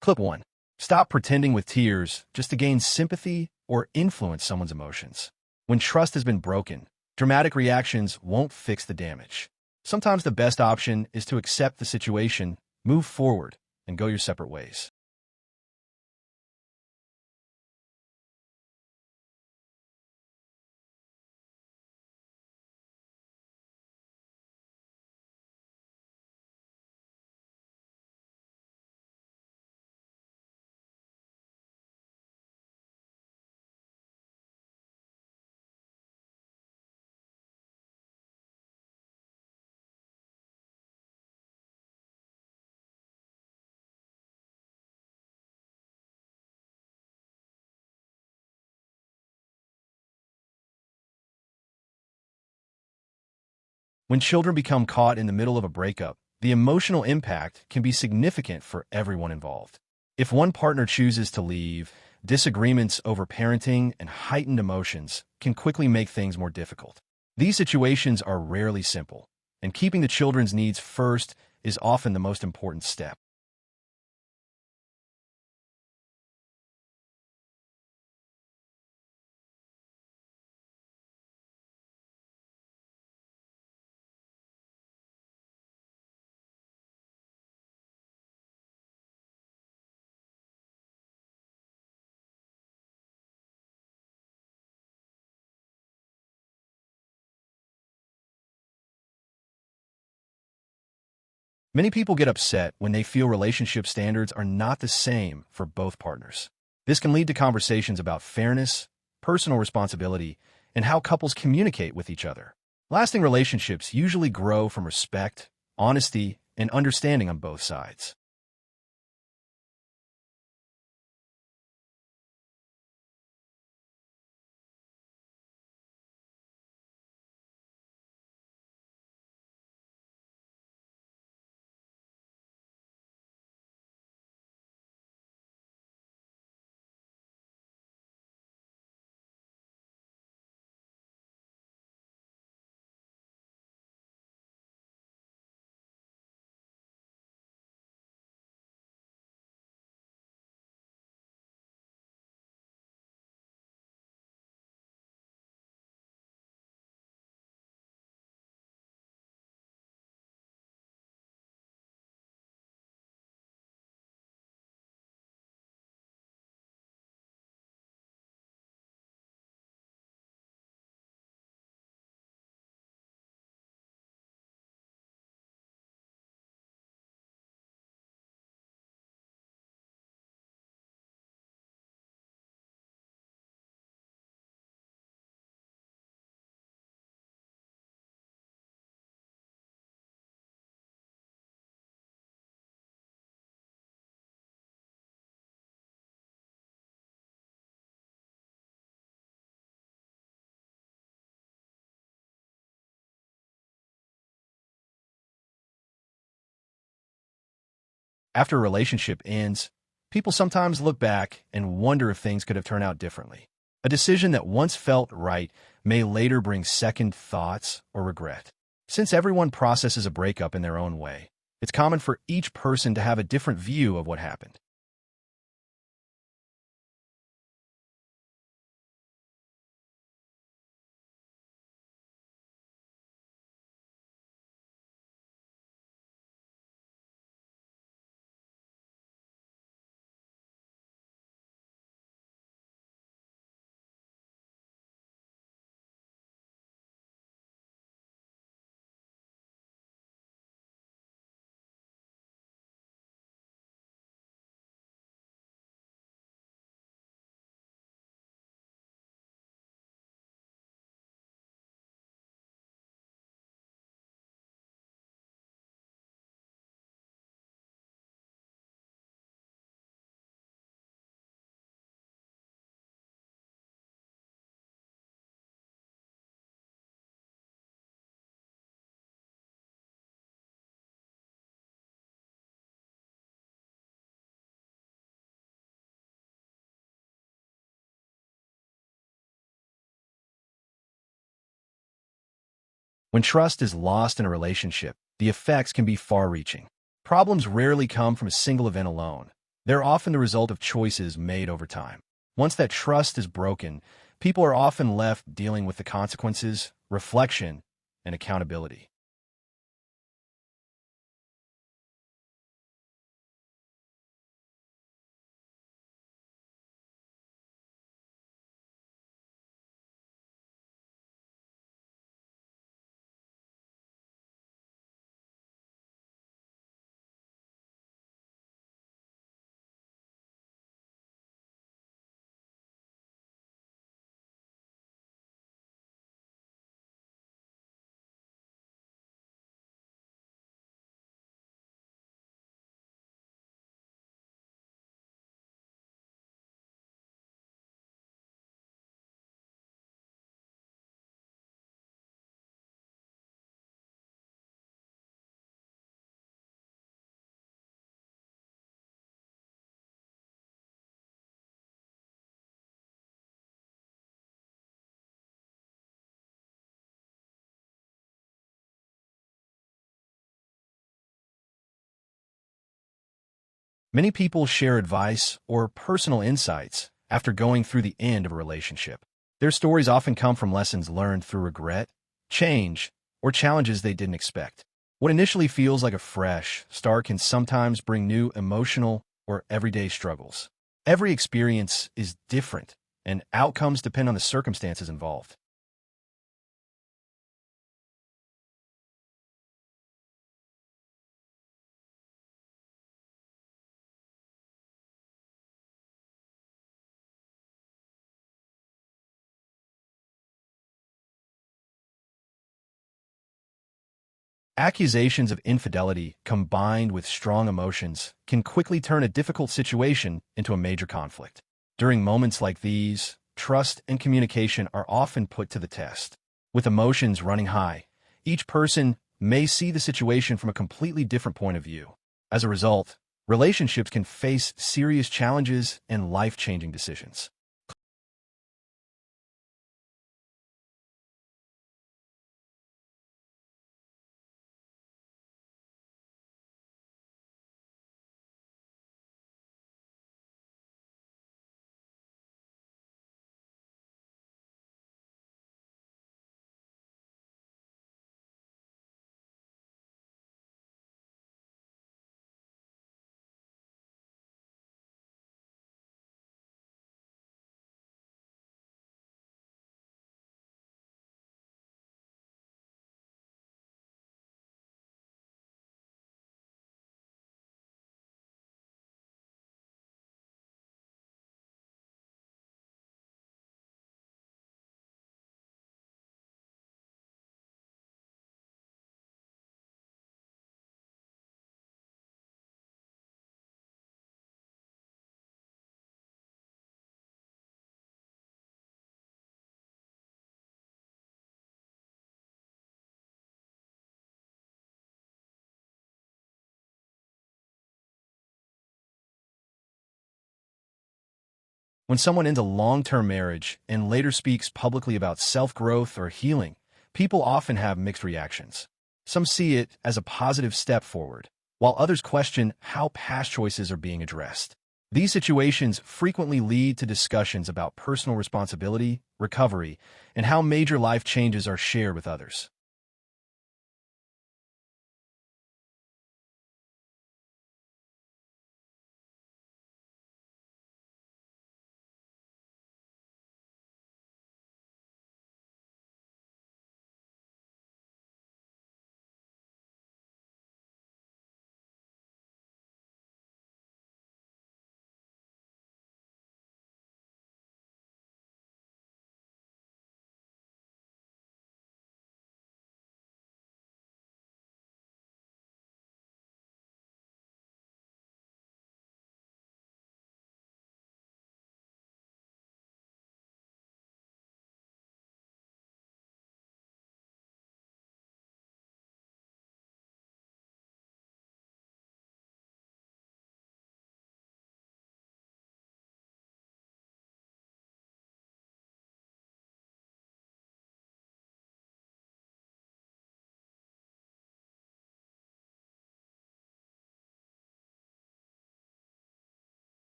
Clip 1. Stop pretending with tears just to gain sympathy or influence someone's emotions. When trust has been broken, dramatic reactions won't fix the damage. Sometimes the best option is to accept the situation, move forward, and go your separate ways. When children become caught in the middle of a breakup, the emotional impact can be significant for everyone involved. If one partner chooses to leave, disagreements over parenting and heightened emotions can quickly make things more difficult. These situations are rarely simple, and keeping the children's needs first is often the most important step. Many people get upset when they feel relationship standards are not the same for both partners. This can lead to conversations about fairness, personal responsibility, and how couples communicate with each other. Lasting relationships usually grow from respect, honesty, and understanding on both sides. After a relationship ends, people sometimes look back and wonder if things could have turned out differently. A decision that once felt right may later bring second thoughts or regret. Since everyone processes a breakup in their own way, it's common for each person to have a different view of what happened. When trust is lost in a relationship, the effects can be far-reaching. Problems rarely come from a single event alone. They're often the result of choices made over time. Once that trust is broken, people are often left dealing with the consequences, reflection, and accountability. Many people share advice or personal insights after going through the end of a relationship. Their stories often come from lessons learned through regret, change, or challenges they didn't expect. What initially feels like a fresh start can sometimes bring new emotional or everyday struggles. Every experience is different, and outcomes depend on the circumstances involved. Accusations of infidelity combined with strong emotions can quickly turn a difficult situation into a major conflict. During moments like these, trust and communication are often put to the test. With emotions running high, each person may see the situation from a completely different point of view. As a result, relationships can face serious challenges and life-changing decisions. When someone ends a long-term marriage and later speaks publicly about self-growth or healing, people often have mixed reactions. Some see it as a positive step forward, while others question how past choices are being addressed. These situations frequently lead to discussions about personal responsibility, recovery, and how major life changes are shared with others.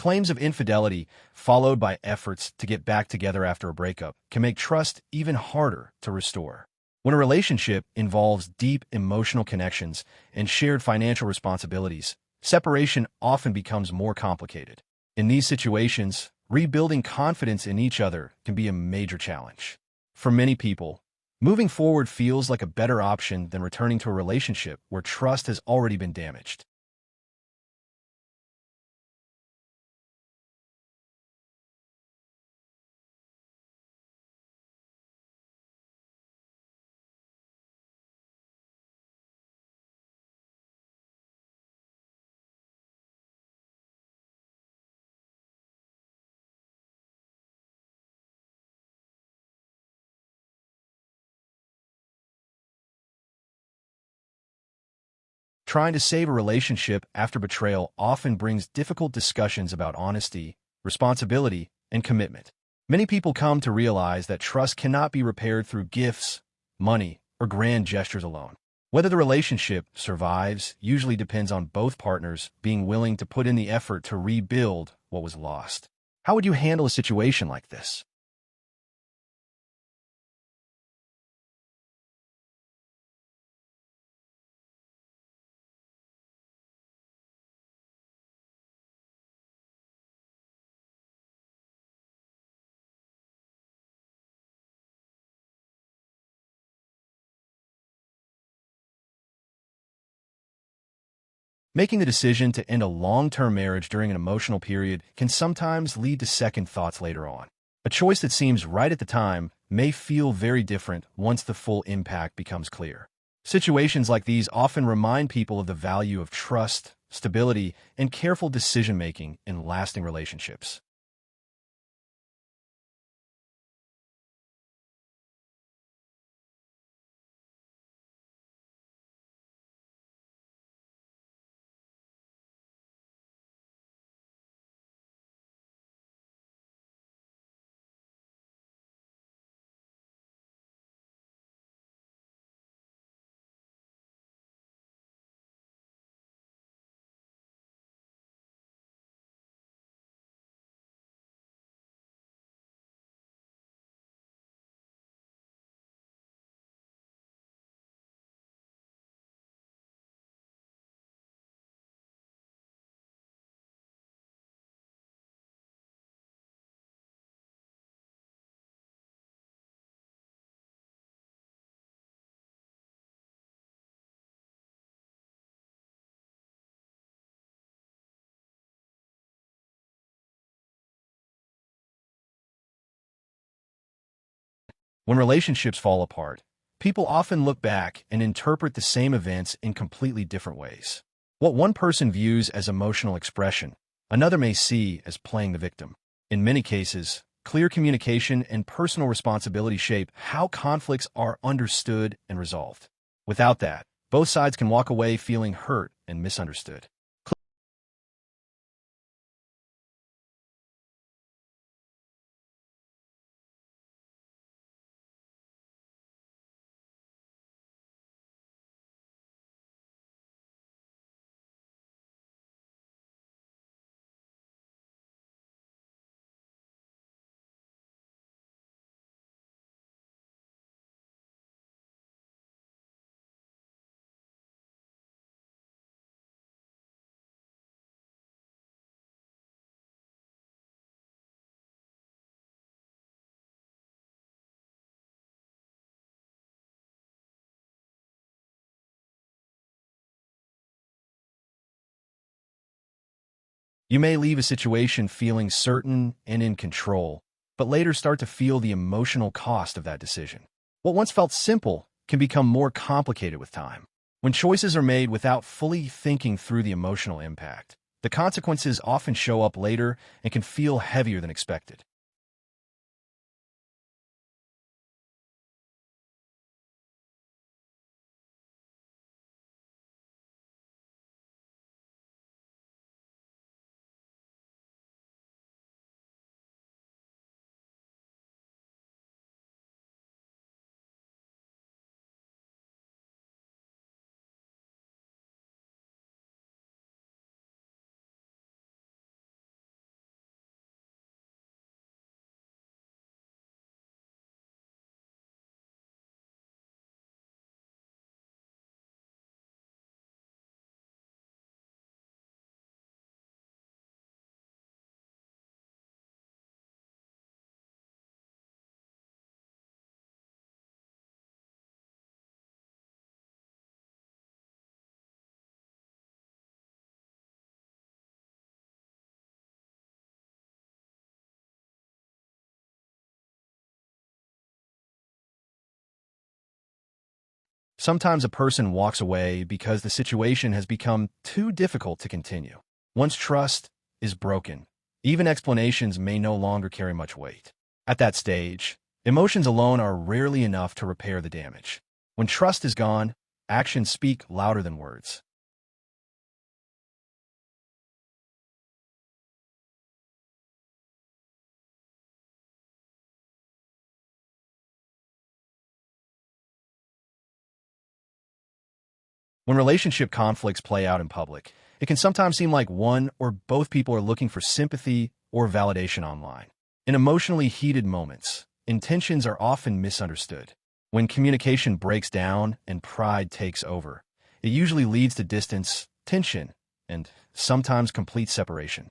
Claims of infidelity, followed by efforts to get back together after a breakup, can make trust even harder to restore. When a relationship involves deep emotional connections and shared financial responsibilities, separation often becomes more complicated. In these situations, rebuilding confidence in each other can be a major challenge. For many people, moving forward feels like a better option than returning to a relationship where trust has already been damaged. Trying to save a relationship after betrayal often brings difficult discussions about honesty, responsibility, and commitment. Many people come to realize that trust cannot be repaired through gifts, money, or grand gestures alone. Whether the relationship survives usually depends on both partners being willing to put in the effort to rebuild what was lost. How would you handle a situation like this? Making the decision to end a long-term marriage during an emotional period can sometimes lead to second thoughts later on. A choice that seems right at the time may feel very different once the full impact becomes clear. Situations like these often remind people of the value of trust, stability, and careful decision-making in lasting relationships. When relationships fall apart, people often look back and interpret the same events in completely different ways. What one person views as emotional expression, another may see as playing the victim. In many cases, clear communication and personal responsibility shape how conflicts are understood and resolved. Without that, both sides can walk away feeling hurt and misunderstood. You may leave a situation feeling certain and in control, but later start to feel the emotional cost of that decision. What once felt simple can become more complicated with time. When choices are made without fully thinking through the emotional impact, the consequences often show up later and can feel heavier than expected. Sometimes a person walks away because the situation has become too difficult to continue. Once trust is broken, even explanations may no longer carry much weight. At that stage, emotions alone are rarely enough to repair the damage. When trust is gone, actions speak louder than words. When relationship conflicts play out in public, it can sometimes seem like one or both people are looking for sympathy or validation online. In emotionally heated moments, intentions are often misunderstood. When communication breaks down and pride takes over, it usually leads to distance, tension, and sometimes complete separation.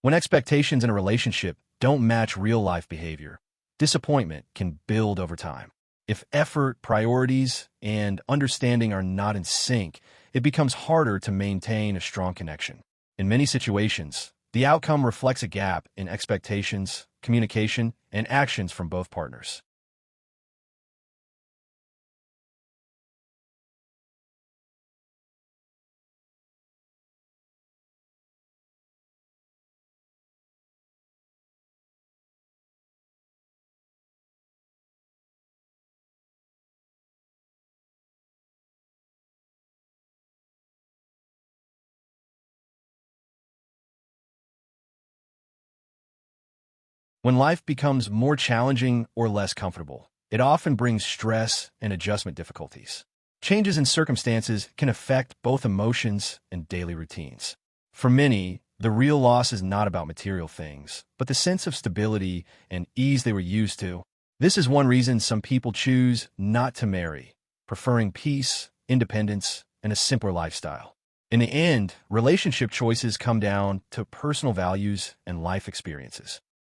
When expectations in a relationship don't match real-life behavior, disappointment can build over time. If effort, priorities, and understanding are not in sync, it becomes harder to maintain a strong connection. In many situations, the outcome reflects a gap in expectations, communication, and actions from both partners. When life becomes more challenging or less comfortable, it often brings stress and adjustment difficulties. Changes in circumstances can affect both emotions and daily routines. For many, the real loss is not about material things, but the sense of stability and ease they were used to. This is one reason some people choose not to marry, preferring peace, independence, and a simpler lifestyle. In the end, relationship choices come down to personal values and life experiences.